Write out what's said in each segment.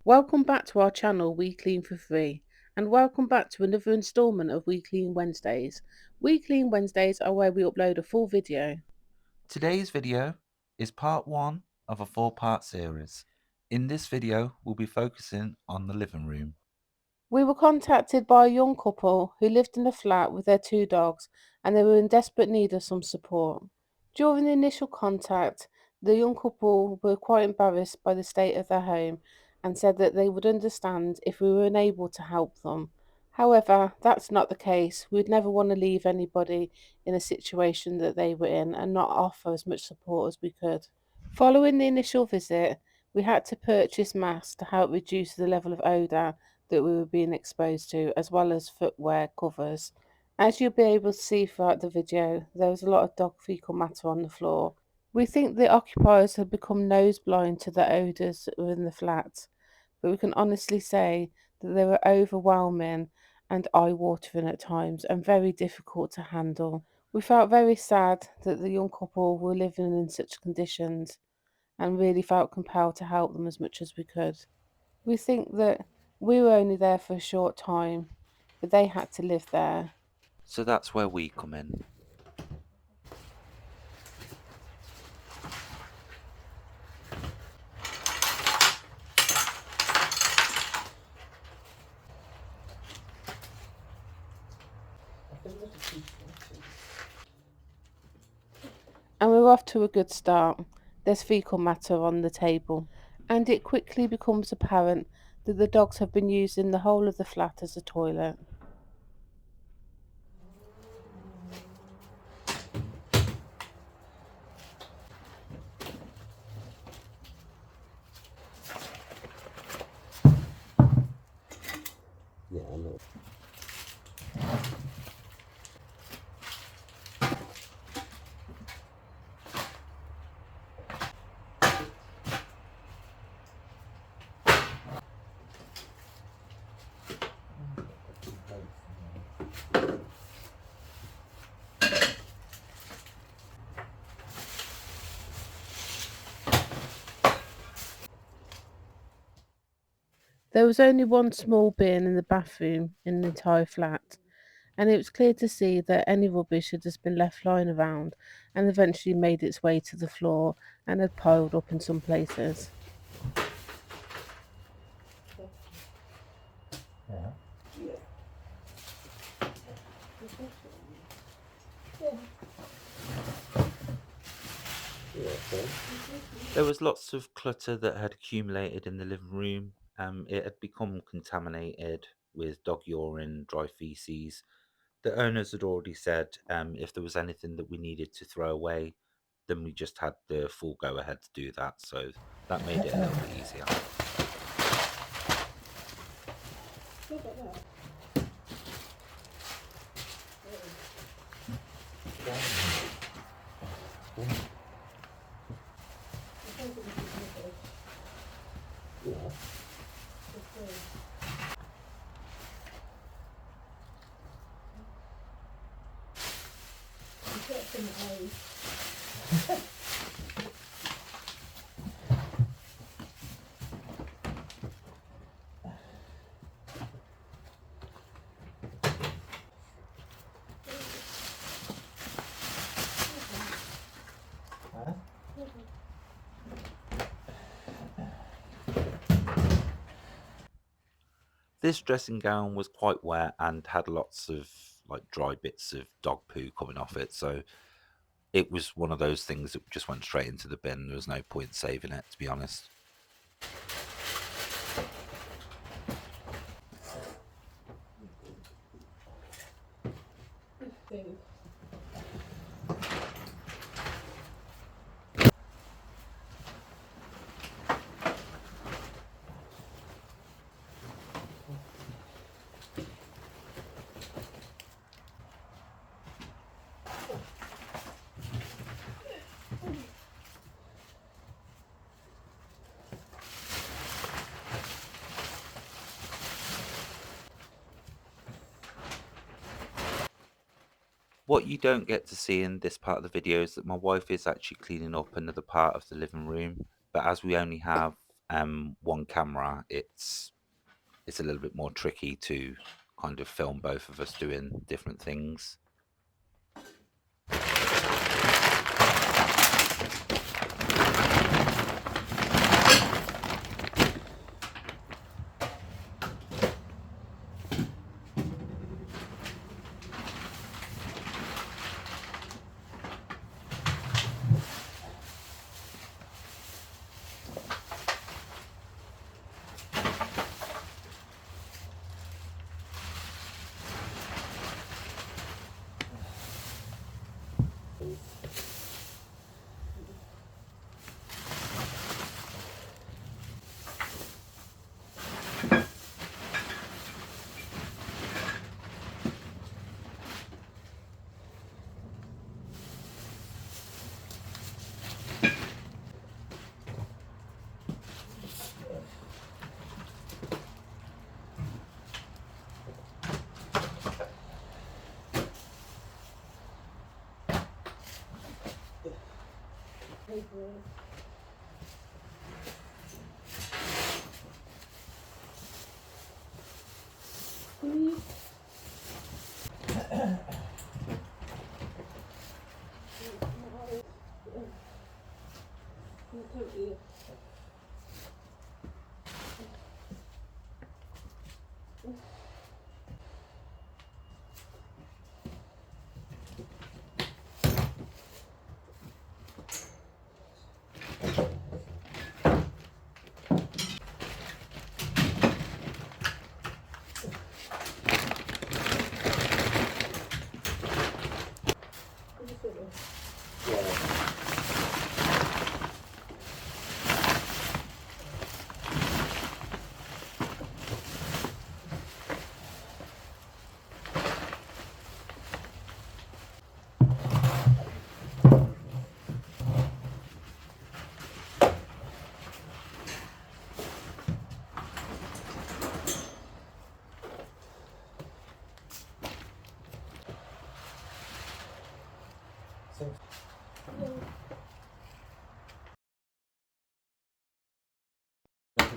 Welcome back to our channel, We Clean for Free, and welcome back to another instalment of We Clean Wednesdays. We Clean Wednesdays are where we upload a full video. Today's video is part 1 of a 4-part series. In this video, we'll be focusing on the living room. We were contacted by a young couple who lived in a flat with their 2 dogs and they were in desperate need of some support. During the initial contact, the young couple were quite embarrassed by the state of their home and said that they would understand if we were unable to help them. However, that's not the case. We'd never want to leave anybody in a situation that they were in and not offer as much support as we could. Following the initial visit, we had to purchase masks to help reduce the level of odour that we were being exposed to, as well as footwear covers. As you'll be able to see throughout the video, there was a lot of dog fecal matter on the floor. We think the occupiers had become nose blind to the odours within the flat, but we can honestly say that they were overwhelming and eye-watering at times and very difficult to handle. We felt very sad that the young couple were living in such conditions and really felt compelled to help them as much as we could. We think that we were only there for a short time, but they had to live there. So that's where we come in. And we're off to a good start. There's fecal matter on the table, and it quickly becomes apparent that the dogs have been using the whole of the flat as a toilet. There was only one small bin in the bathroom in the entire flat, and it was clear to see that any rubbish had just been left lying around and eventually made its way to the floor and had piled up in some places. There was lots of clutter that had accumulated in the living room. It had become contaminated with dog urine, dry feces. The owners had already said if there was anything that we needed to throw away, then we just had the full go ahead to do that. So that made it a little bit easier. This dressing gown was quite wet and had lots of like dry bits of dog poo coming off it, so it was one of those things that just went straight into the bin. There was no point saving it, to be honest. What you don't get to see in this part of the video is that my wife is actually cleaning up another part of the living room, but as we only have one camera, it's a little bit more tricky to kind of film both of us doing different things.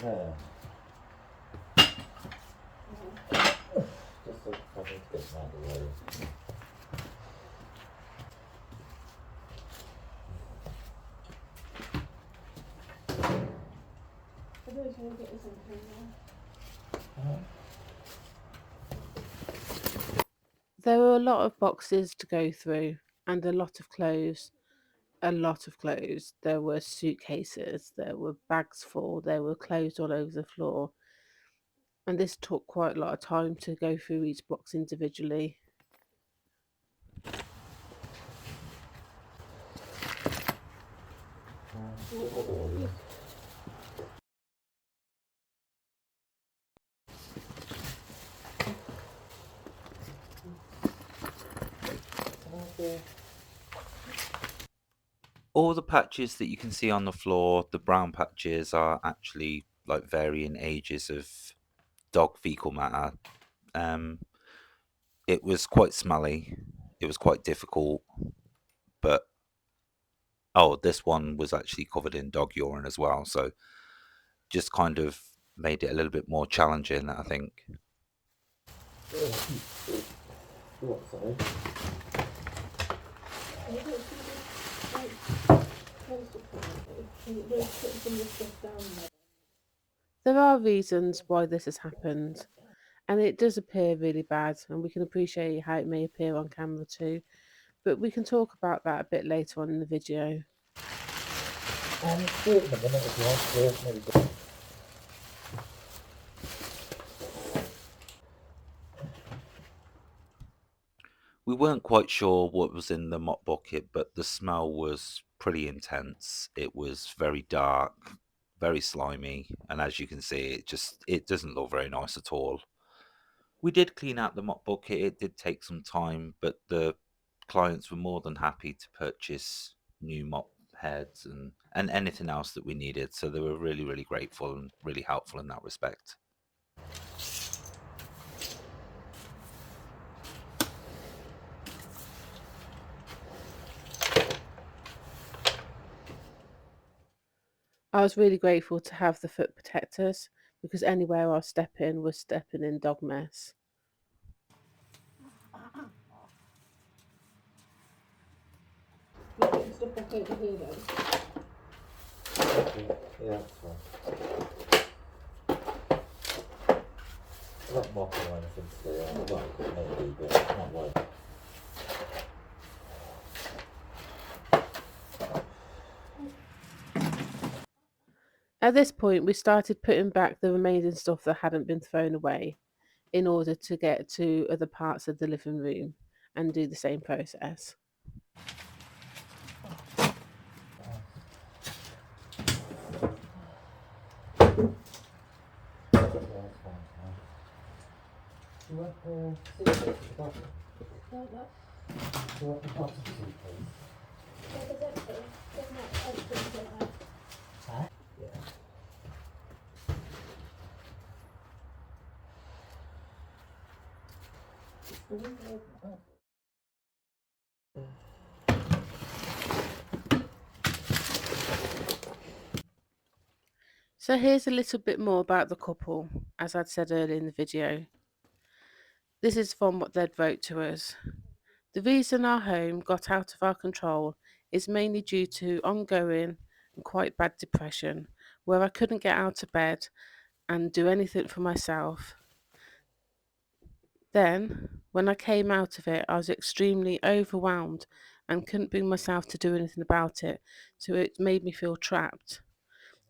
There. Just so I need to get them out of the way. There were a lot of boxes to go through and a lot of clothes. A lot of clothes. There were suitcases, there were bags full, there were clothes all over the floor. And this took quite a lot of time to go through each box individually. All the patches that you can see on the floor, the brown patches, are actually like varying ages of dog fecal matter. Um, it was quite smelly. It was quite difficult, but oh, this one was actually covered in dog urine as well. So just kind of made it a little bit more challenging, I think. What, sorry? There are reasons why this has happened, and it does appear really bad, and we can appreciate how it may appear on camera too. But we can talk about that a bit later on in the video. Do it in a minute if you want to. Maybe We weren't quite sure what was in the mop bucket, but the smell was pretty intense. It was very dark, very slimy, and as you can see, it doesn't look very nice at all. We did clean out the mop bucket. It did take some time, but the clients were more than happy to purchase new mop heads and anything else that we needed. So they were really, really grateful and really helpful in that respect. I was really grateful to have the foot protectors because anywhere I step in was stepping in dog mess. Yeah, that's fine. I'm not mocking or anything today. Well, maybe, but not worth it. At this point, we started putting back the remaining stuff that hadn't been thrown away in order to get to other parts of the living room and do the same process. Yeah, that's fine. Do you want the suitcase at the bottom? No, no. Do you want the bottom suitcase? Yeah, there's empty. There's not empty in there. Huh? Yeah. The window open. So here's a little bit more about the couple, as I'd said earlier in the video. This is from what they'd wrote to us. The reason our home got out of our control is mainly due to ongoing and quite bad depression, where I couldn't get out of bed and do anything for myself. Then, when I came out of it, I was extremely overwhelmed and couldn't bring myself to do anything about it, so it made me feel trapped.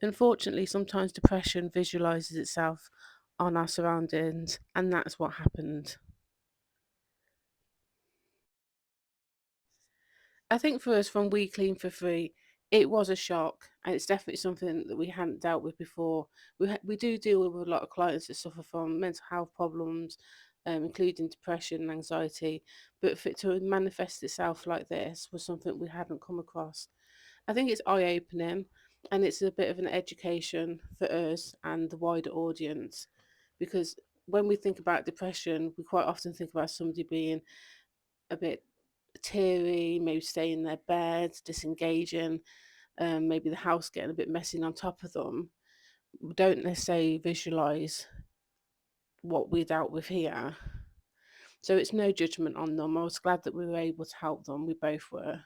Unfortunately, sometimes depression visualizes itself on our surroundings, and that's what happened. I think for us, from We Clean for Free, it was a shock, and it's definitely something that we hadn't dealt with before. We do deal with a lot of clients that suffer from mental health problems, including depression and anxiety, but for it to manifest itself like this was something we hadn't come across. I think it's eye opening, and it's a bit of an education for us and the wider audience, because when we think about depression, we quite often think about somebody being a bit teary, maybe staying in their bed, disengaging, maybe the house getting a bit messy on top of them. We don't necessarily visualize what we dealt with here. So it's no judgment on them. I was glad that we were able to help them. We both were.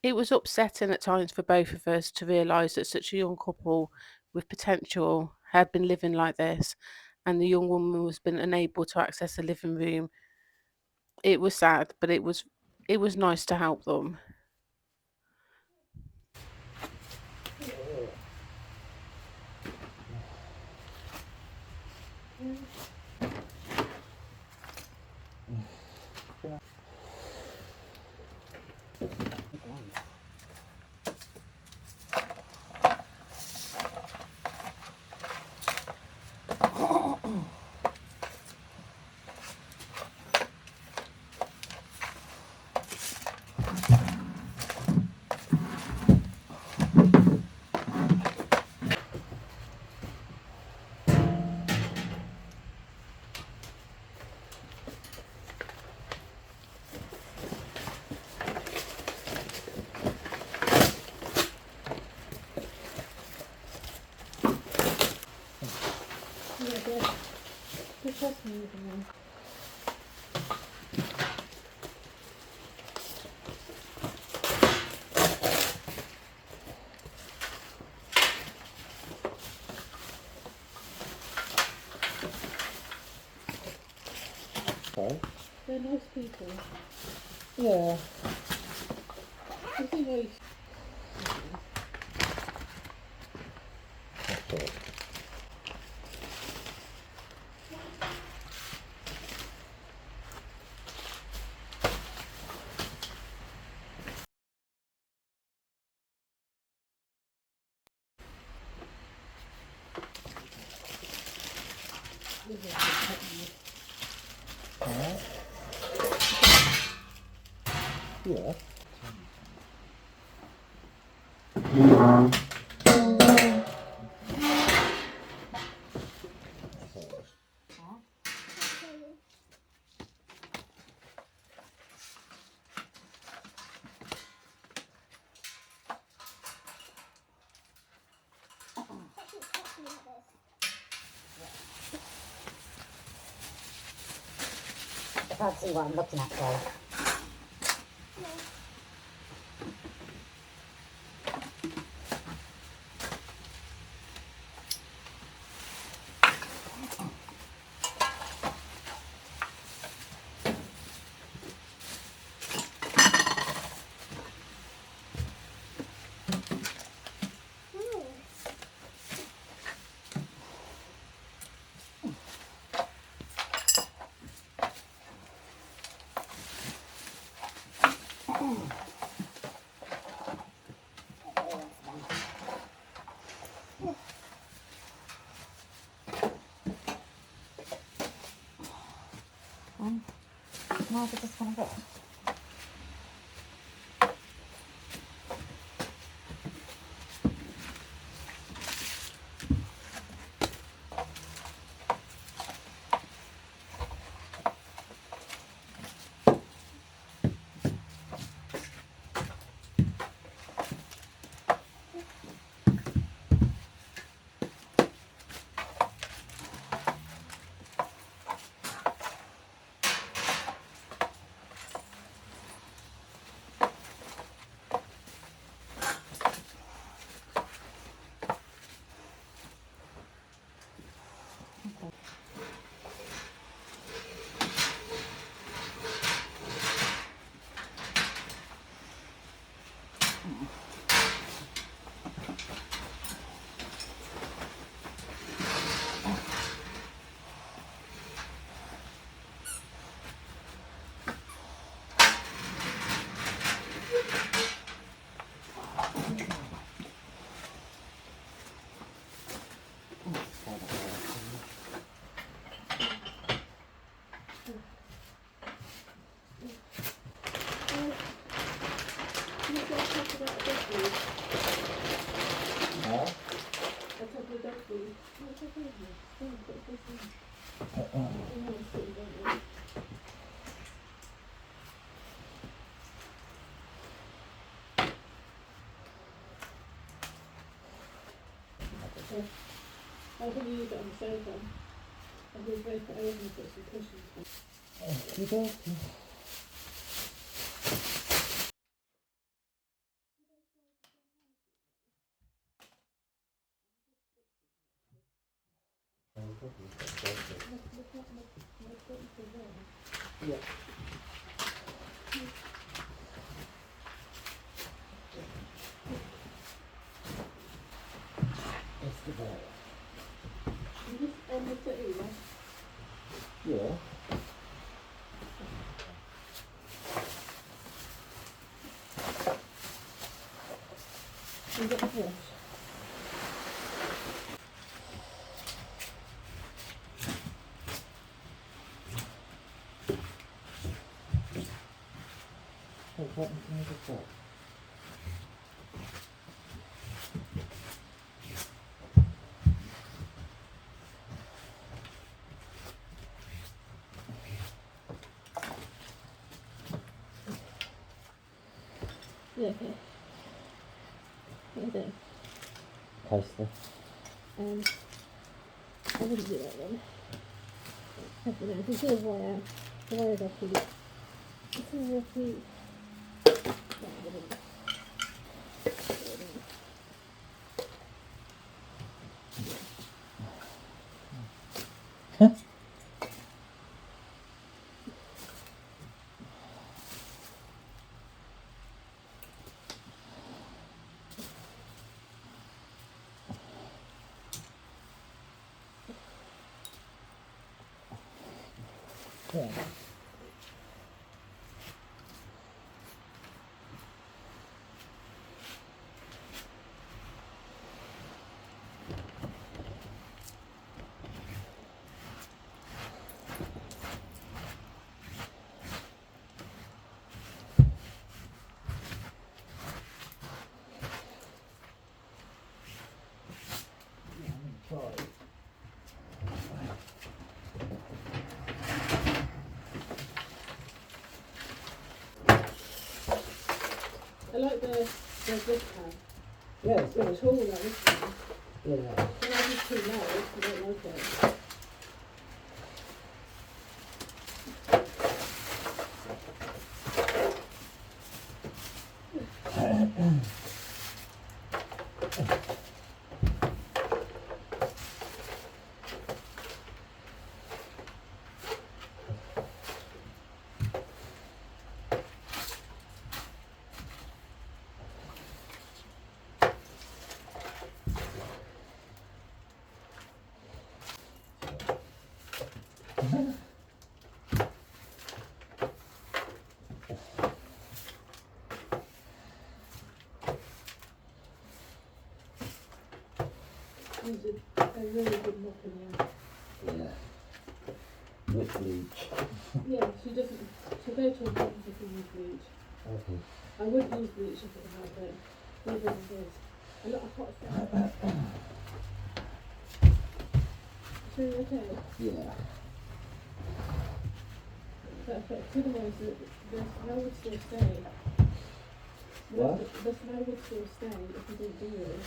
It was upsetting at times for both of us to realise that such a young couple with potential had been living like this, and the young woman was been unable to access the living room. It was sad, but it was nice to help them. Yeah, the chest moving on. Sorry? They're nice people. Yeah. I think they That's all. Alright. Yeah. can't see what I'm looking at, though. How's it just gonna go? I can use it on the sofa. And we'll break it over and put some cushions on. Yeah. It's the ball. You just on the settee, right? Yeah. You got the brush. Hey, what can you do that? Yeah, okay. What are you doing? Coaster. I wouldn't do that one. I don't know, if you see a wire, the wire's off really. It's a roughly. Yeah. I like the this tab. Yeah, It's really tall like this one. yeah. When I just too low, I don't like it. Use a really good mop in there. Yeah. With bleach. Yeah, she doesn't. She'll go to a mop if you use bleach. Okay. I wouldn't use bleach if it had, but leave it as is. A lot of hot stuff. So you okay? Yeah. But otherwise the smell would still stay. What? The smell would still stay if you didn't do it.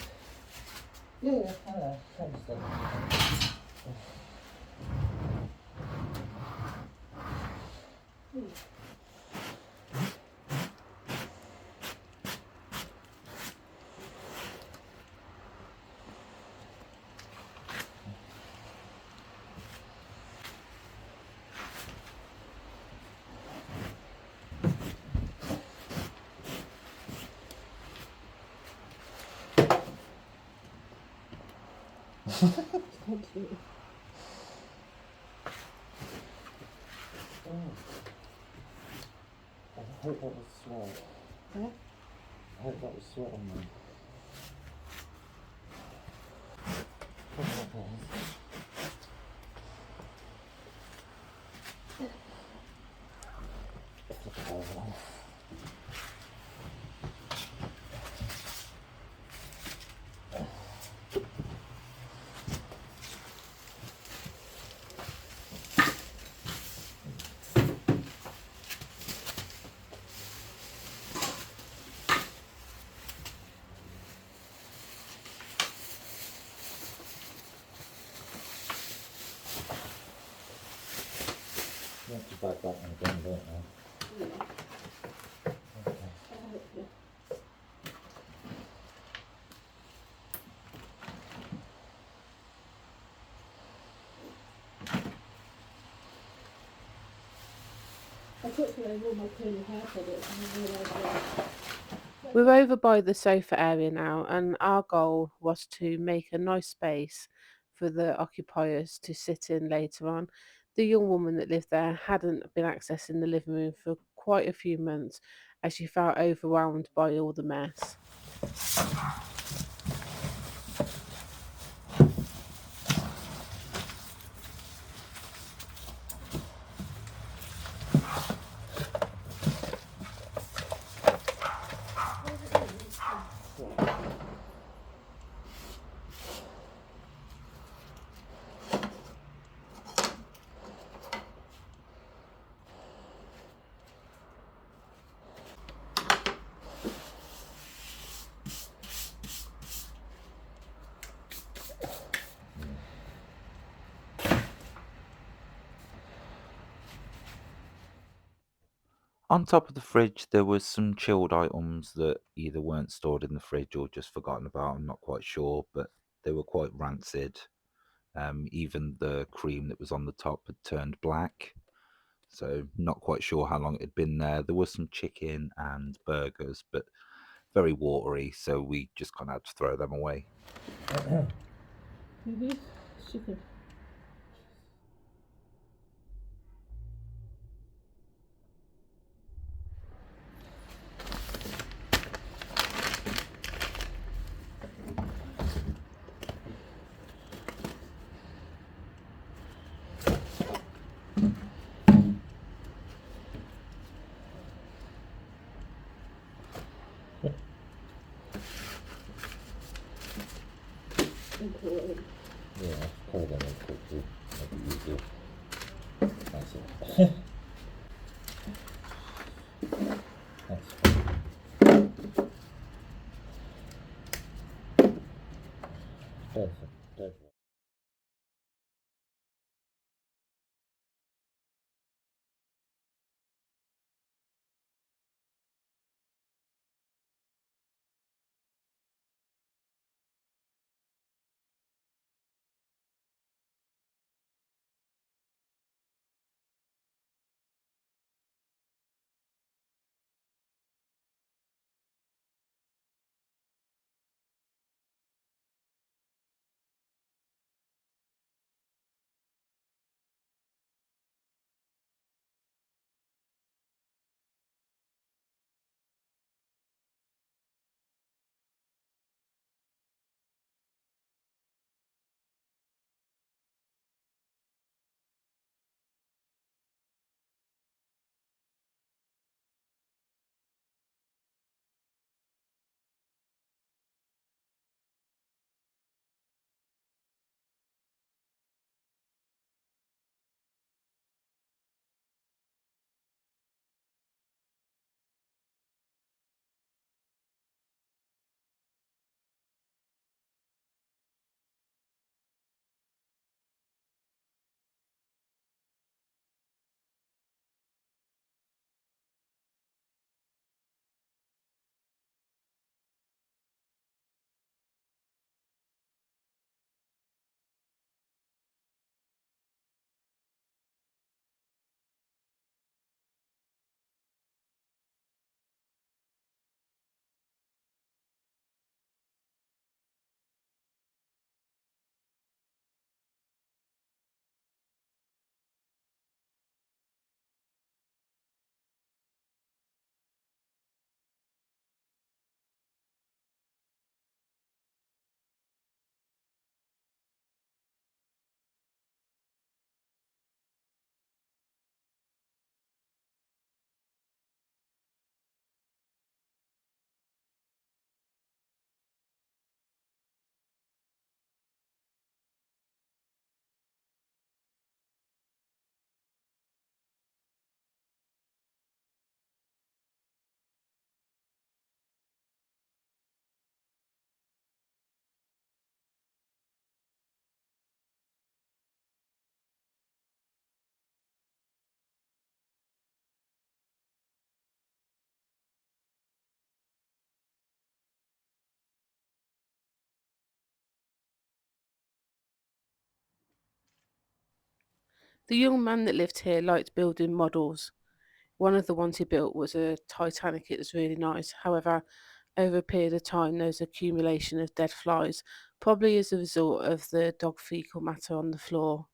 Yeah, I know. I understand. Can't do it. Oh. I hope that was sweat. Huh? I hope that was sweat on me. You have to back that one again, don't you? Yeah. Okay. Yeah. I thought today all my curly hair products and I realised that. We're over by the sofa area now, and our goal was to make a nice space for the occupiers to sit in later on. The young woman that lived there hadn't been accessing the living room for quite a few months as she felt overwhelmed by all the mess. On top of the fridge, there was some chilled items that either weren't stored in the fridge or just forgotten about. I'm not quite sure, but they were quite rancid. Even the cream that was on the top had turned black, so not quite sure how long it had been there. There was some chicken and burgers, but very watery, so we just kind of had to throw them away. Chicken. Important. Yeah, probably gonna make quickly. Make it easier. That's it. That's perfect. Perfect. The young man that lived here liked building models. One of the ones he built was a Titanic. It was really nice. However, over a period of time, there was accumulation of dead flies, probably as a result of the dog fecal matter on the floor.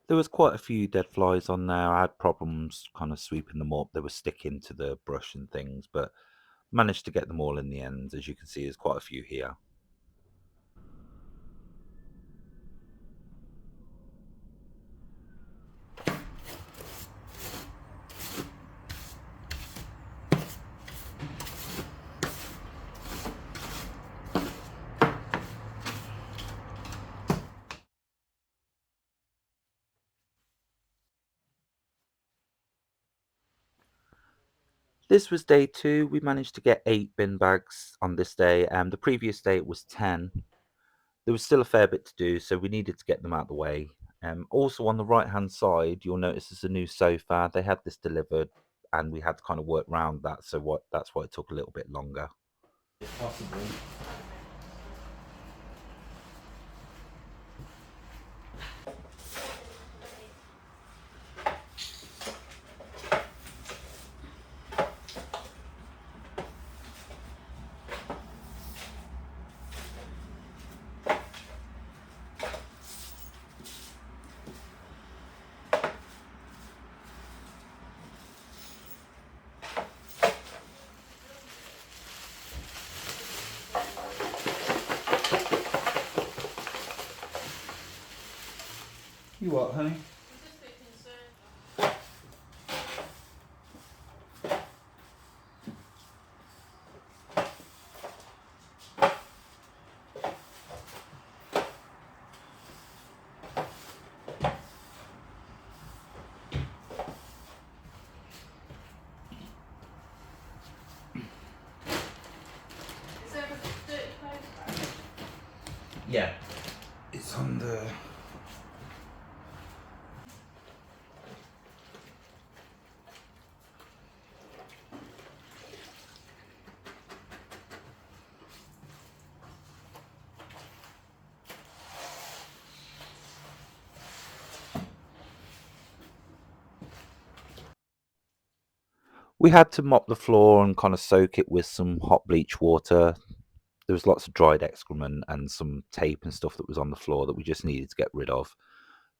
There was quite a few dead flies on there. I had problems kind of sweeping them up. They were sticking to the brush and things, but managed to get them all in the end. As you can see, there's quite a few here. This was day 2. We managed to get 8 bin bags on this day. The previous day it was 10. There was still a fair bit to do, so we needed to get them out of the way. Also on the right hand side, you'll notice there's a new sofa. They had this delivered, and we had to kind of work around that. So that's why it took a little bit longer. Possibly. You what, honey? Yeah. It's on the... We had to mop the floor and kind of soak it with some hot bleach water. There was lots of dried excrement and some tape and stuff that was on the floor that we just needed to get rid of.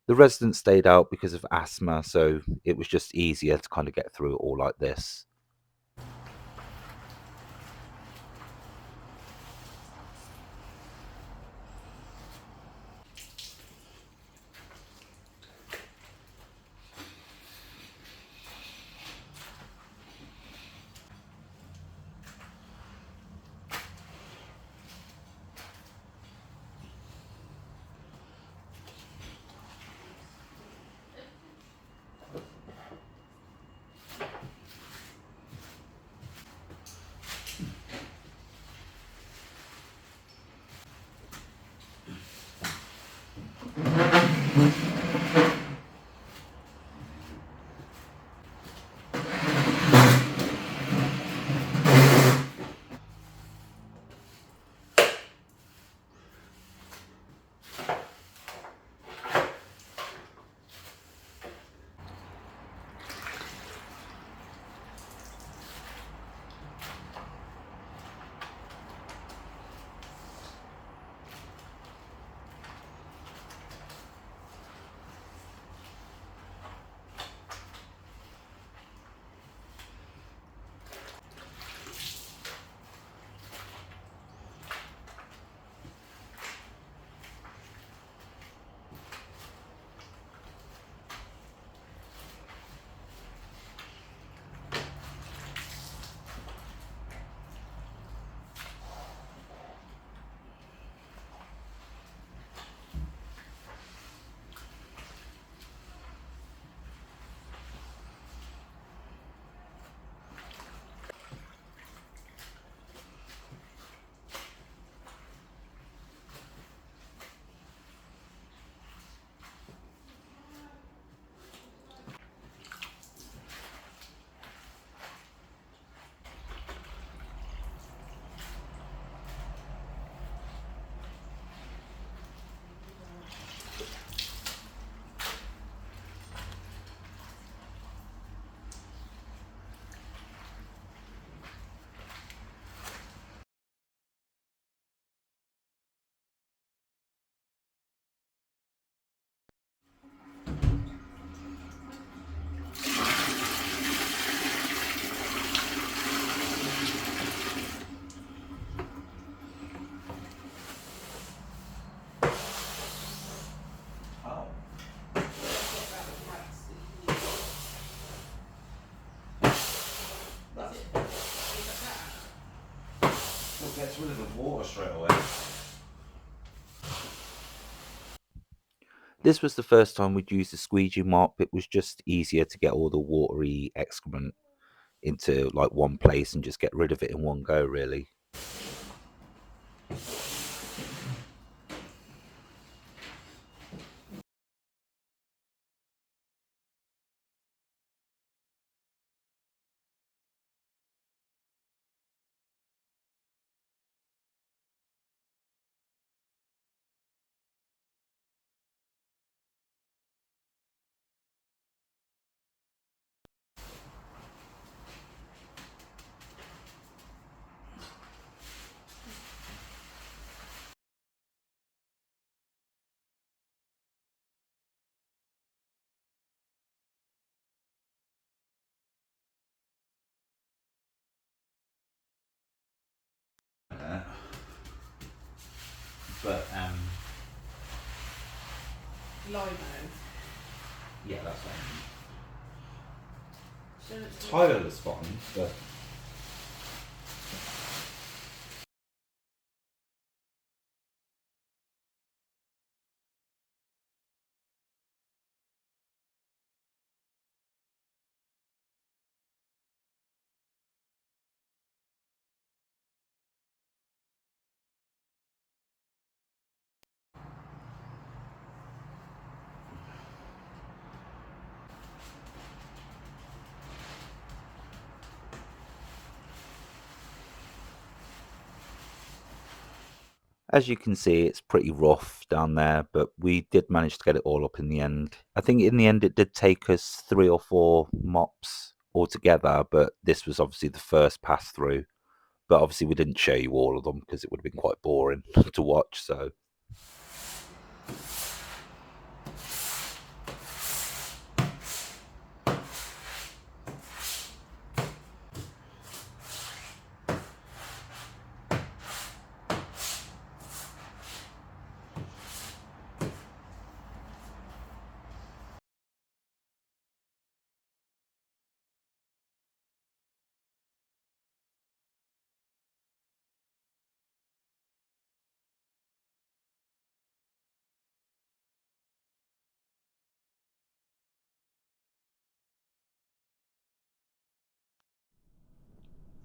The residents stayed out because of asthma, so it was just easier to kind of get through it all like this. water straight away. This was the first time we'd used a squeegee mop. It was just easier to get all the watery excrement into like one place and just get rid of it in one go, really. But Lino. yeah, that's fine. Tile is fine, but as you can see, it's pretty rough down there, but we did manage to get it all up in the end. I think in the end it did take us 3 or 4 mops altogether, but this was obviously the first pass through. But obviously we didn't show you all of them because it would have been quite boring to watch, so...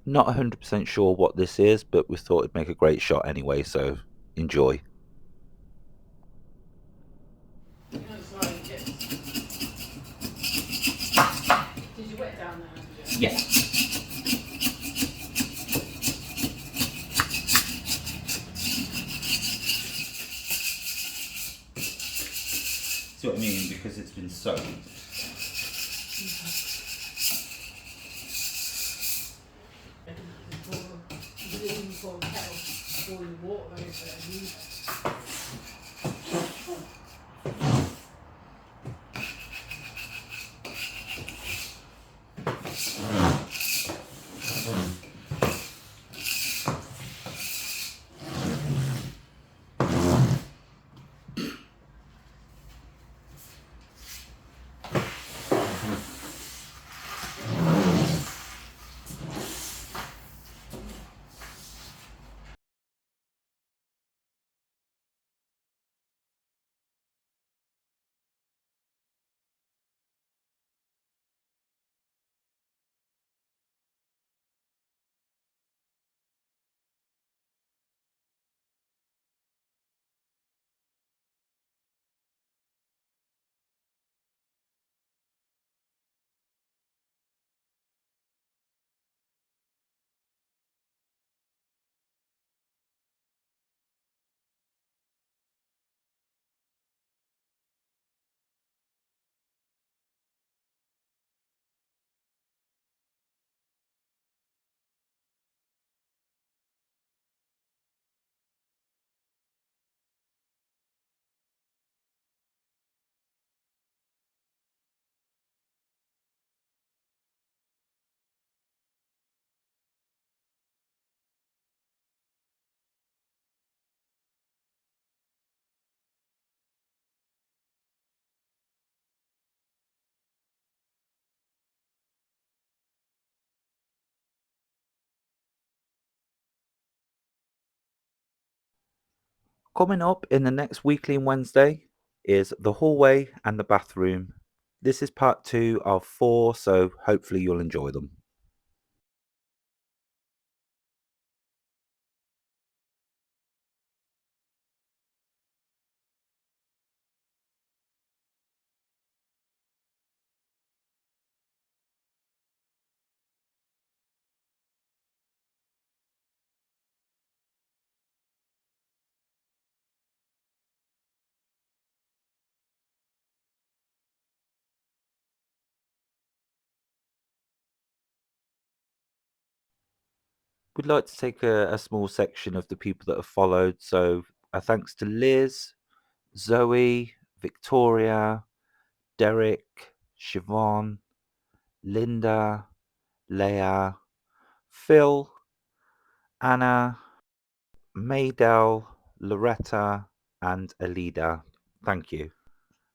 Not 100% sure what this is, but we thought it'd make a great shot anyway, so enjoy. That's like it's... Did you wet down there? Yeah. See what I mean? Because it's been soaked. Before the kettle, boiling water over it. Coming up in the next weekly and Wednesday is the hallway and the bathroom. This is part 2 of 4, so hopefully you'll enjoy them. We'd like to take a small section of the people that have followed. So a thanks to Liz, Zoe, Victoria, Derek, Siobhan, Linda, Leah, Phil, Anna, Maydell, Loretta, and Alida. Thank you.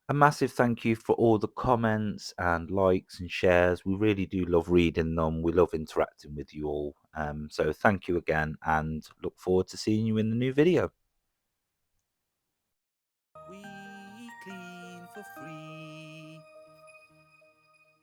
A massive thank you for all the comments and likes and shares. We really do love reading them. We love interacting with you all. So thank you again and look forward to seeing you in the new video.